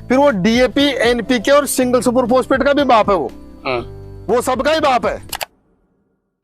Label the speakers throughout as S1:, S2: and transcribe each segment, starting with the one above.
S1: फिर वो DAP, NPK और सिंगल सुपर फॉस्फेट का भी बाप है वो सबका ही बाप है।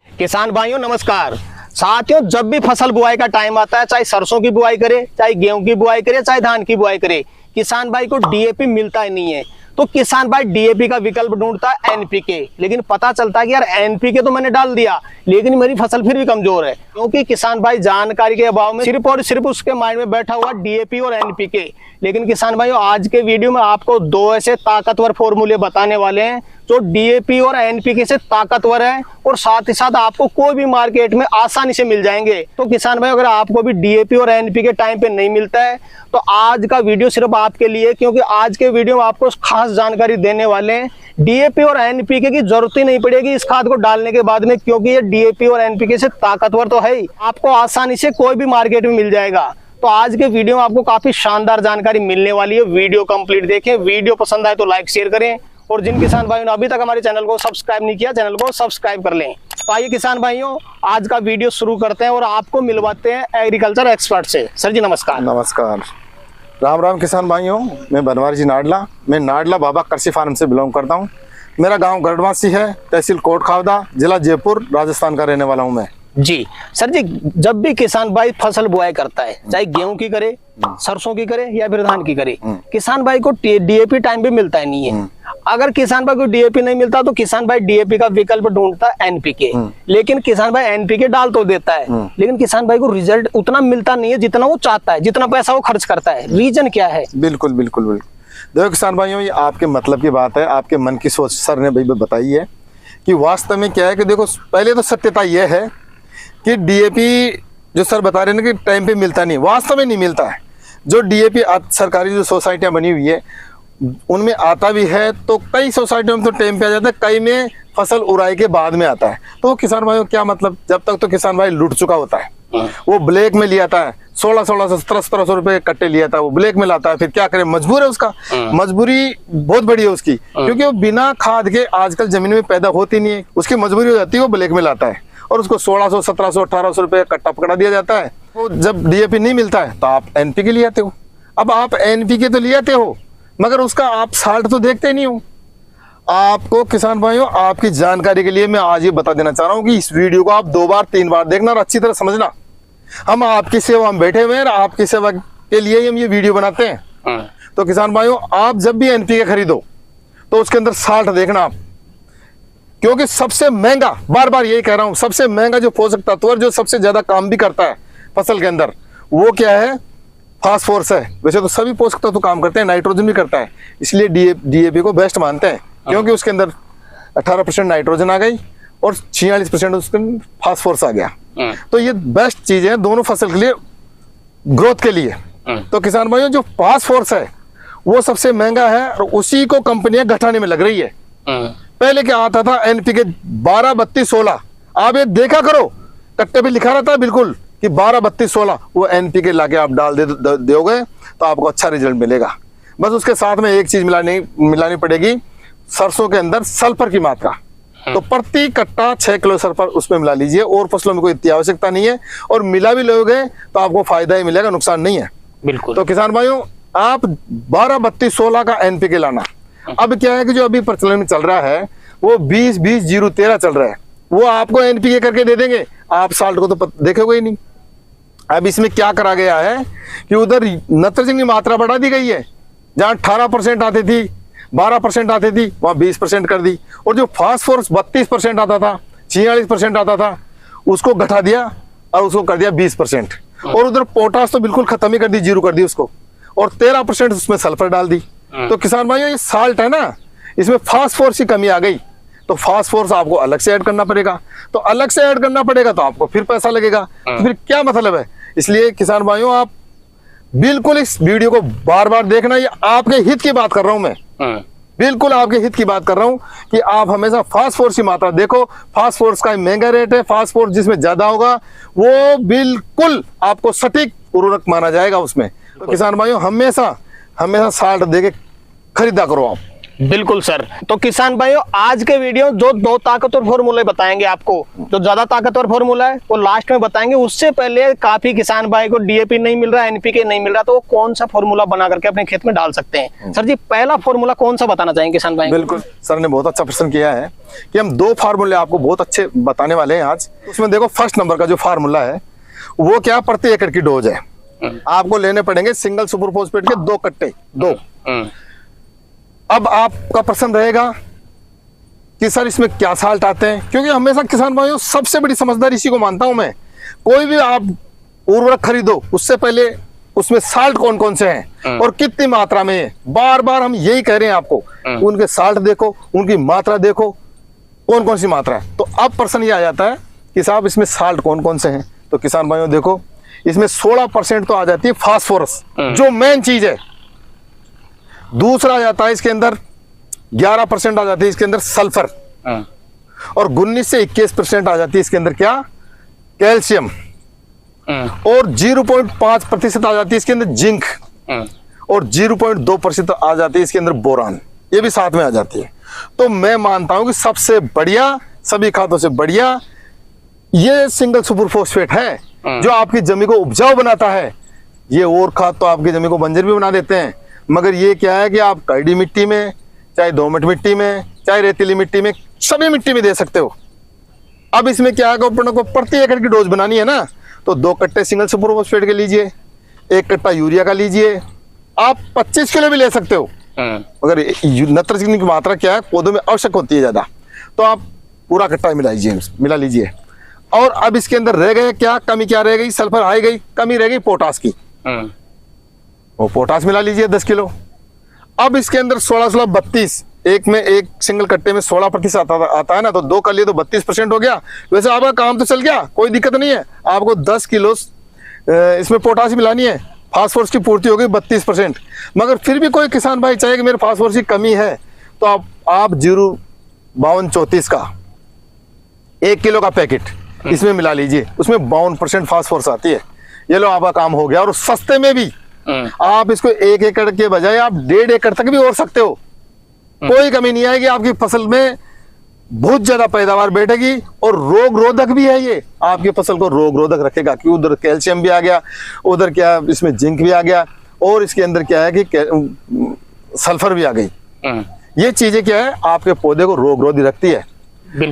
S2: किसान भाइयों नमस्कार। साथियों, जब भी फसल बुआई का टाइम आता है, चाहे सरसों की बुआई करे, चाहे गेहूं की बुआई करे, चाहे धान की बुआई करे, किसान भाई को डीएपी मिलता ही नहीं है। तो किसान भाई डीएपी का विकल्प ढूंढता है एनपीके, लेकिन पता चलता है कि यार एनपीके तो मैंने डाल दिया लेकिन मेरी फसल फिर भी कमजोर है, क्योंकि किसान भाई जानकारी के अभाव में सिर्फ और सिर्फ उसके माइंड में बैठा हुआ डीएपी और एनपीके। लेकिन किसान भाइयों, आज के वीडियो में आपको दो ऐसे ताकतवर फॉर्मूले बताने वाले हैं जो डीएपी और एनपीके से ताकतवर है और साथ ही साथ आपको कोई भी मार्केट में आसानी से मिल जाएंगे। तो किसान भाई, अगर आपको भी डीएपी और एनपीके टाइम पे नहीं मिलता है तो आज का वीडियो सिर्फ आपके लिए, क्योंकि आज के वीडियो में आपको खास जानकारी देने वाले हैं। डीएपी और एनपीके की जरूरत ही नहीं पड़ेगी इस खाद को डालने के बाद में, क्योंकि ये डीएपी और एनपीके से ताकतवर तो है ही, आपको आसानी से कोई भी मार्केट में मिल जाएगा। तो आज के वीडियो में आपको काफी शानदार जानकारी मिलने वाली है। वीडियो कंप्लीट देखें, वीडियो पसंद आए तो लाइक शेयर करें, और जिन किसान भाइयों ने अभी तक हमारे चैनल को सब्सक्राइब नहीं किया, चैनल को सब्सक्राइब कर लें। तो आइए किसान भाइयों, आज का वीडियो शुरू करते हैं और आपको मिलवाते हैं एग्रीकल्चर एक्सपर्ट से। सर जी नमस्कार।
S1: नमस्कार, राम राम किसान भाइयों। मैं बनवारी जी नाडला, मैं नाडला बाबा कृषि फार्म से बिलोंग करता हूँ। मेरा गांव गढ़वासी है, तहसील कोट खावदा, जिला जयपुर, राजस्थान का रहने वाला हूँ मैं
S2: जी। सर जी, जब भी किसान भाई फसल बुआई करता है, चाहे गेहूं की करे, सरसों की करे या फिर धान की करे, किसान भाई को डीएपी टाइम पे मिलता ही नहीं है। अगर किसान भाई को डीएपी नहीं मिलता तो किसान भाई डीएपी का विकल्प ढूंढता है एनपीके, लेकिन किसान भाई एनपीके डाल तो देता है, लेकिन किसान भाई को रिजल्ट उतना मिलता नहीं है जितना वो चाहता है, जितना पैसा वो खर्च करता है। रीजन क्या है?
S1: बिल्कुल बिल्कुल बिल्कुल। देखो किसान भाइयों, ये आपके मतलब की बात है, आपके मन की सोच सर ने भाई बताई है कि वास्तव में क्या है कि देखो, पहले तो सत्यता यह है कि डीएपी जो सर बता रहे हैं ना कि टाइम पे मिलता नहीं, वास्तव में नहीं मिलता है। जो डीएपी सरकारी जो सोसाइटियां बनी हुई है उनमें आता भी है, तो कई सोसाइटियों में तो टाइम पे आ जाता है, कई में फसल उड़ाई के बाद में आता है। तो किसान भाइयों क्या मतलब, जब तक तो किसान भाई लूट चुका होता है, वो ब्लैक में लिया था 1600 1700 रुपए कट्टे लिया था, वो ब्लैक में लाता है। फिर क्या करे, मजबूर है उसका, मजबूरी बहुत बड़ी है उसकी, क्योंकि वो बिना खाद के आजकल जमीन में पैदा होती नहीं है, उसकी मजबूरी हो जाती है, वो ब्लैक में लाता है और उसको 1600 1700 1800 रुपए कट्टा पकड़ा दिया जाता है। तो जब डीएपी नहीं मिलता है तो आप एनपीके ले आते हो। अब आप एनपीके तो ले आते हो मगर उसका आप साल्ट तो देखते नहीं हो। आपको किसान भाइयों, आपकी जानकारी के लिए मैं आज ये बता देना चाह रहा हूँ कि इस वीडियो को आप 2 बार 3 बार देखना और अच्छी तरह समझना। हम आपकी सेवा में बैठे हुए हैं, आपकी सेवा के लिए हम ये वीडियो बनाते हैं। तो किसान भाइयों, आप जब भी एनपीके खरीदो तो उसके अंदर साल्ट देखना आप, क्योंकि सबसे महंगा, बार बार यही कह रहा हूं, सबसे महंगा जो पोषक तत्व जो सबसे ज्यादा काम भी करता है फसल के अंदर, वो क्या है? फास्फोरस है। वैसे तो सभी पोषक तत्व काम करते हैं, नाइट्रोजन भी करता है, इसलिए डीएपी को बेस्ट मानते हैं, क्योंकि उसके अंदर 18% नाइट्रोजन आ गई और 46% उसके फास्फोरस आ गया। तो ये बेस्ट चीज है दोनों फसल के लिए, ग्रोथ के लिए। तो किसान भाइयों, जो फास्फोरस है वो सबसे महंगा है और उसी को कंपनियां घटाने में लग रही है। पहले क्या आता था? एनपीके 12 32 16, आप ये देखा करो, कट्टे पे लिखा रहता है बिल्कुल कि 12 32 16, वो एनपीके लाके आप डाल दोगे तो आपको अच्छा रिजल्ट मिलेगा। बस उसके साथ में एक चीज मिलानी पड़ेगी, सरसों के अंदर सल्फर की मात्रा। तो प्रति कट्टा 6 किलो सल्फर उसमें मिला लीजिए, और फसलों में कोई इतनी आवश्यकता नहीं है, और मिला भी लोगे तो आपको फायदा ही मिलेगा, नुकसान नहीं है।
S2: बिल्कुल।
S1: तो किसान भाइयों, आप 12 32 16 का एनपीके लाना। अब क्या है कि जो अभी प्रचलन में चल रहा है वो 20 20 013 चल रहा है, वो आपको एनपीके करके दे देंगे, आप साल्ट को तो देखोगे ही नहीं। अब इसमें क्या करा गया है कि उधर नाइट्रोजन की मात्रा बढ़ा दी गई है, जहां 18% आती थी, 12% आती थी, वहां 20% कर दी, और जो फास्फोरस 32% आता था, 46% आता था, उसको घटा दिया और उसको कर दिया 20%। और उधर पोटास तो बिल्कुल खत्म ही कर दी, 0 कर दी उसको, और 13% उसमें सल्फर डाल दी। तो किसान भाइयों, ये साल्ट है ना, इसमें फास्फोरस की कमी आ गई, तो फास्फोरस आपको अलग से ऐड करना पड़ेगा, तो अलग से ऐड करना पड़ेगा तो आपको फिर पैसा लगेगा। तो फिर क्या मतलब है? इसलिए किसान भाइयों, आप बिल्कुल इस वीडियो को बार बार देखना, ये आपके हित की बात कर रहा हूं मैं, बिल्कुल आपके हित की बात कर रहा हूं कि आप हमेशा फास्फोरस की मात्रा देखो। फास्फोरस का महंगा रेट है, फास्फोरस जिसमें ज्यादा होगा वो बिल्कुल आपको सटीक उर्वरक माना जाएगा उसमें। तो किसान भाइयों, हमेशा साल्ट देके खरीदा करो आप।
S2: बिल्कुल सर। तो किसान भाइयों, आज के वीडियो जो 2 ताकतवर फॉर्मूले बताएंगे आपको, जो ज्यादा ताकतवर फॉर्मूला है वो लास्ट में बताएंगे। उससे पहले काफी किसान भाई को डीएपी नहीं मिल रहा, एनपीके नहीं मिल रहा, तो वो कौन सा फॉर्मूला बना करके अपने खेत में डाल सकते हैं। सर जी, पहला फॉर्मूला कौन सा बताना चाहेंगे किसान भाई?
S1: बिल्कुल, सर ने बहुत अच्छा प्रश्न किया है कि हम 2 फार्मूले आपको बहुत अच्छे बताने वाले हैं आज। उसमें देखो, फर्स्ट नंबर का जो फार्मूला है वो क्या, प्रति एकड़ की डोज है। आपको लेने पड़ेंगे सिंगल सुपर फॉस्फेट के 2 कट्टे, 2। अब आपका प्रश्न रहेगा कि सर इसमें क्या साल्ट आते हैं, क्योंकि हमेशा किसान भाइयों सबसे बड़ी समझदारी इसी को मानता हूं मैं। कोई भी आप उर्वरक खरीदो उससे पहले उसमें साल्ट कौन कौन से हैं और कितनी मात्रा में है। बार बार हम यही कह रहे हैं आपको, उनके साल्ट देखो, उनकी मात्रा देखो, कौन कौन सी मात्रा है। तो अब प्रश्न ये आ जाता है कि साहब इसमें साल्ट कौन कौन से हैं। तो किसान भाइयों देखो, इसमें 16% तो आ जाती है फास्फोरस, जो मेन चीज है। दूसरा आ जाता है इसके अंदर 11% आ जाती है इसके अंदर सल्फर, और 19 से 21% आ जाती है इसके अंदर क्या, कैल्शियम, और 0.5% आ जाती है इसके अंदर जिंक, और 0.2% आ जाती है इसके अंदर बोरान, ये भी साथ में आ जाती है। तो मैं मानता हूं कि सबसे बढ़िया, सभी खादों से बढ़िया ये सिंगल सुपर फॉस्फेट है, जो आपकी जमीन को उपजाऊ बनाता है। ये और खाद तो आपकी जमीन को बंजर भी बना देते हैं, मगर ये क्या है कि आप कैडी मिट्टी में, चाहे दोमट मिट्टी में, चाहे रेतीली मिट्टी में, सभी मिट्टी में दे सकते हो। अब इसमें क्या है कि अपने को प्रति एकड़ की डोज बनानी है ना, तो 2 कट्टे सिंगल सुपर फॉस्फेट के लीजिए, 1 कट्टा यूरिया का लीजिए। आप 25 किलो भी ले सकते हो, मगर नाइट्रोजन की मात्रा क्या है, पौधों में आवश्यक होती है ज्यादा, तो आप पूरा कट्टा मिला लीजिए। और अब इसके अंदर रह गए क्या, कमी क्या रह गई, सल्फर आ गई, कमी रह गई पोटास की, वो पोटास मिला लीजिए 10 किलो। अब इसके अंदर 16 32, एक में एक सिंगल कट्टे में 16% आता है ना, तो 2 कर लिए तो 32% हो गया। वैसे आपका काम तो चल गया, कोई दिक्कत नहीं है। आपको 10 किलो इसमें पोटास मिलानी है, फास्फोरस की पूर्ति हो गई 32%। मगर फिर भी कोई किसान भाई चाहे कि मेरे फास्फोरस की कमी है, तो आप 05234 का 1 किलो का पैकेट इसमें मिला लीजिए, उसमें 52% फास्फोरस आती है। ये लो, आपका काम हो गया। और सस्ते में भी आप इसको 1 एकड़ के बजाय आप 1.5 एकड़ तक भी ओर सकते हो, कोई कमी नहीं आएगी। आपकी फसल में बहुत ज्यादा पैदावार बैठेगी, और रोग रोधक भी है ये, आपकी फसल को रोग रोधक रखेगा। कि उधर कैल्शियम भी आ गया, उधर क्या इसमें जिंक भी आ गया, और इसके अंदर क्या है कि सल्फर भी आ गई। ये चीजें क्या है, आपके पौधे को रोग रोधी रखती है।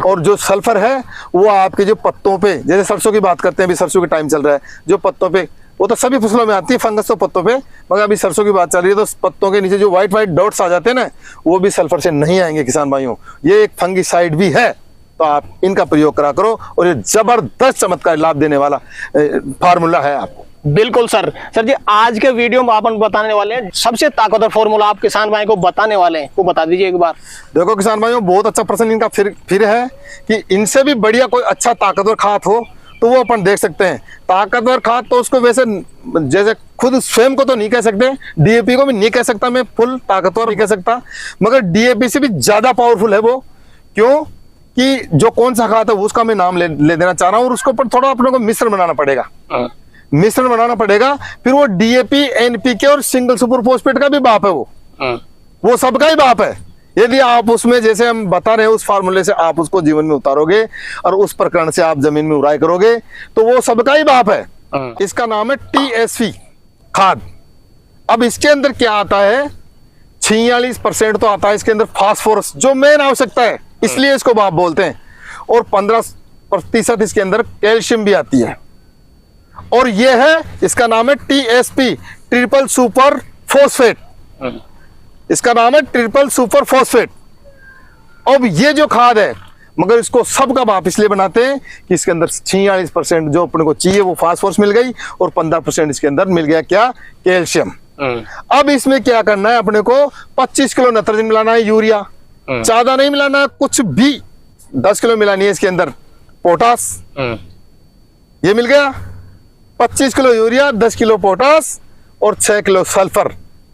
S1: और जो सल्फर है वो आपके जो पत्तों पे, जैसे सरसों की बात करते हैं, अभी सरसों का टाइम चल रहा है, जो पत्तों पे, वो तो सभी फसलों में आती है फंगस तो पत्तों पे, मगर अभी सरसों की बात चल रही है, तो पत्तों के नीचे जो व्हाइट डॉट्स आ जाते हैं ना, वो भी सल्फर से नहीं आएंगे किसान भाइयों। ये एक फंगिसाइड भी है, तो आप इनका प्रयोग करा करो, और ये जबरदस्त चमत्कार लाभ देने वाला फार्मूला है आपको।
S2: बिल्कुल सर। सर जी, आज के वीडियो में अपन बताने वाले हैं सबसे ताकतवर फॉर्मूला, आप किसान भाई को बताने वाले हैं, वो बता दीजिए एक बार।
S1: देखो किसान भाइयों, बहुत अच्छा प्रश्न इनका फिर है कि इनसे भी बढ़िया कोई अच्छा ताकतवर खाद हो तो वो अपन देख सकते हैं। ताकतवर खाद तो उसको वैसे जैसे खुद स्वयं को तो नहीं कह सकते, डीएपी को भी नहीं कह सकता मैं, फुल ताकतवर नहीं कह सकता, मगर डीएपी से भी ज्यादा पावरफुल है वो। क्यों कि जो कौन सा खाद है उसका मैं नाम ले देना चाह रहा हूँ, और उसके ऊपर थोड़ा अपने को मिश्रण बनाना पड़ेगा। फिर वो डीएपी, एनपीके और सिंगल सुपर फॉस्फेट का भी बाप है वो सबका ही बाप है। यदि आप उसमें जैसे हम बता रहे हैं उस फार्मूले से आप उसको जीवन में उतारोगे और उस प्रकरण से आप जमीन में उड़ाई करोगे, तो वो सबका ही बाप है। इसका नाम है टीएसपी खाद। अब इसके अंदर क्या आता है, 46% तो आता है इसके अंदर फास्फोरस, जो मेन आवश्यकता है, इसलिए इसको बाप बोलते हैं, और 15% इसके अंदर कैल्शियम भी आती है। और ये है, इसका नाम है टीएसपी, ट्रिपल सुपर फॉस्फेट। इसका नाम है ट्रिपल सुपर फॉस्फेट। अब ये जो खाद है, मगर इसको सबका बाप इसलिए बनाते हैं कि इसके अंदर 46% जो अपने को चाहिए वो फास्फोरस मिल गई, और 15% इसके अंदर मिल गया क्या, कैल्शियम। अब इसमें क्या करना है, अपने को 25 किलो नाइट्रोजन मिलाना है, यूरिया ज्यादा नहीं मिलाना है कुछ भी, 10 किलो मिलानी है इसके अंदर पोटास, ये मिल गया। 25 किलो यूरिया, 10 किलो पोटास और 6 किलो सल्फर।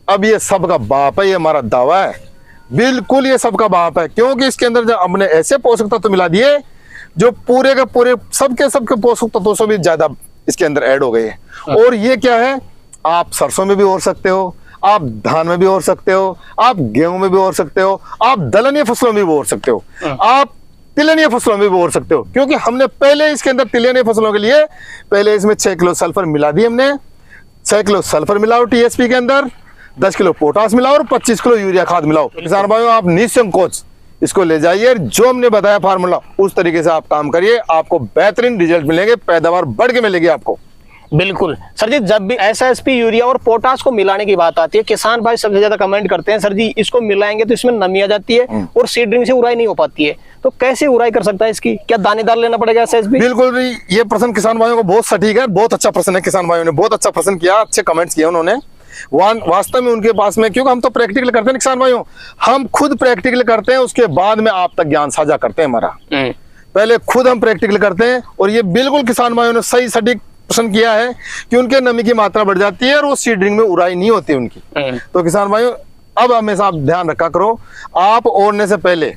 S1: अब ये सबका बाप है, ये हमारा दावा है, बिल्कुल ये सबका बाप है। क्योंकि इसके अंदर जब हमने ऐसे पोषक तत्व मिला दिए जो पूरे के पूरे सबके पोषक तत्वों से भी ज्यादा इसके अंदर ऐड हो गए हैं। और ये क्या है, आप सरसों में भी ओर सकते हो, आप धान में भी बो सकते हो, आप गेहूं में भी बो सकते हो, आप दलहनी फसलों में भी बो सकते हो, आप तिलहनी फसलों में भी बो सकते हो। क्योंकि हमने पहले इसके अंदर तिलहनी फसलों के लिए पहले इसमें 6 किलो सल्फर मिला दी हमने। 6 किलो सल्फर मिलाओ टीएसपी के अंदर, 10 किलो पोटास मिलाओ और 25 किलो यूरिया खाद मिलाओ। किसान भाइयों, आप निसंकोच इसको ले जाइए, जो हमने बताया फार्मूला उस तरीके से आप काम करिए, आपको बेहतरीन रिजल्ट मिलेंगे, पैदावार बढ़ के मिलेगी आपको।
S2: बिल्कुल सर जी, जब भी एसएसपी यूरिया और पोटास को मिलाने की बात आती है, किसान भाई सबसे ज्यादा कमेंट करते हैं, सर जी इसको मिलाएंगे तो इसमें नमी आ जाती है और सीडरिंग से उड़ाई नहीं हो पाती है, तो कैसे उड़ाई कर सकता है इसकी? क्या दानेदार लेना पड़ेगा एसएसपी?
S1: बिल्कुल, ये प्रश्न किसान भाइयों को बहुत सटीक है, बहुत अच्छा प्रश्न है। किसान भाइयों ने बहुत अच्छा प्रश्न किया, अच्छे कमेंट्स किए उन्होंने। वास्तव में उनके पास में, क्योंकि हम तो प्रैक्टिकल करते हैं किसान भाइयों, हम खुद प्रैक्टिकल करते हैं, उसके बाद में आप तक ज्ञान साझा करते हैं हमारा। पहले खुद हम प्रैक्टिकल करते हैं, और ये बिल्कुल किसान भाइयों ने सही सटीक प्रश्न किया है कि उनके नमी की मात्रा बढ़ जाती है और वो सीडरिंग में उड़ाई नहीं होती उनकी। तो किसान भाइयों, अब हमेशा आप ध्यान रखा करो, आप ओढ़ने से पहले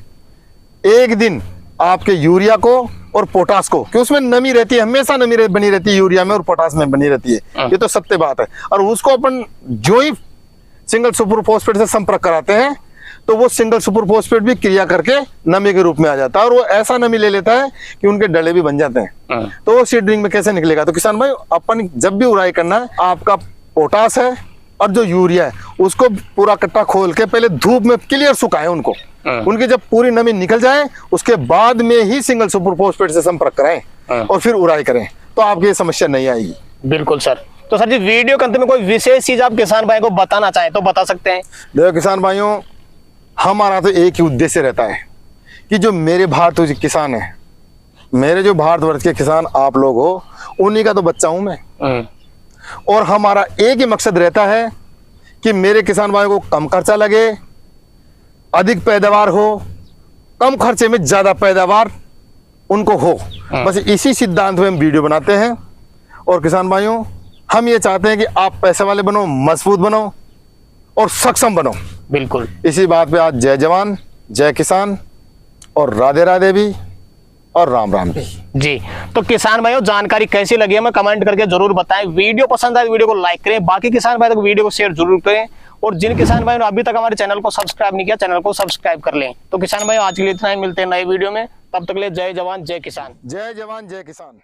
S1: एक दिन आपके यूरिया को और पोटास को, कि उसमें नमी रहती है, हमेशा नमी बनी रहती है यूरिया में और पोटास में बनी रहती है, ये तो सत्य बात है। और उसको अपन जो ही सिंगल सुपर फॉस्फेट से संपर्क कराते हैं तो वो सिंगल सुपर फॉस्फेट भी क्रिया करके नमी के रूप में आ जाता है, और वो ऐसा नमी ले लेता है कि उनके डले भी बन जाते हैं। तो वो सीडरिंग में कैसे निकलेगा? तो किसान भाई, अपन जब भी उड़ाई करना है, आपका पोटास है और जो यूरिया है उसको पूरा कट्टा खोल के पहले धूप में क्लियर सुखाएं उनको, उनकी जब पूरी नमी निकल जाए उसके बाद में ही सिंगल सुपर फॉस्फेट से संपर्क कराएं और फिर उड़ाई करें, तो आपकी ये समस्या नहीं आएगी।
S2: बिल्कुल सर। तो सर जी, वीडियो के अंत में कोई विशेष चीज आप किसान भाई को बताना चाहें तो बता सकते हैं।
S1: देखो किसान भाइयों, हमारा तो एक ही उद्देश्य रहता है कि जो मेरे भारत के किसान है, मेरे जो भारतवर्ष के किसान आप लोग हो, उन्हीं का तो बच्चा हूं मैं, और हमारा एक ही मकसद रहता है कि मेरे किसान भाइयों को कम खर्चा लगे, अधिक पैदावार हो, कम खर्चे में ज्यादा पैदावार उनको हो। बस इसी सिद्धांत में हम वीडियो बनाते हैं। और किसान भाइयों, हम ये चाहते हैं कि आप पैसे वाले बनो, मजबूत बनो और सक्षम बनो।
S2: बिल्कुल,
S1: इसी बात पे आज जय जवान जय किसान और राधे राधे भी और राम राम भी।
S2: जी, तो किसान भाइयों, जानकारी कैसी लगी हमें कमेंट करके जरूर बताएं। वीडियो पसंद आए तो वीडियो को लाइक करें, बाकी किसान भाई तक वीडियो को शेयर जरूर करें, और जिन किसान भाइयों ने अभी तक हमारे चैनल को सब्सक्राइब नहीं किया, चैनल को सब्सक्राइब कर लें। तो किसान भाइयों, आज के लिए इतना ही, मिलते हैं नए वीडियो में, तब तक के लिए जय जवान जय किसान।
S1: जय जवान जय किसान।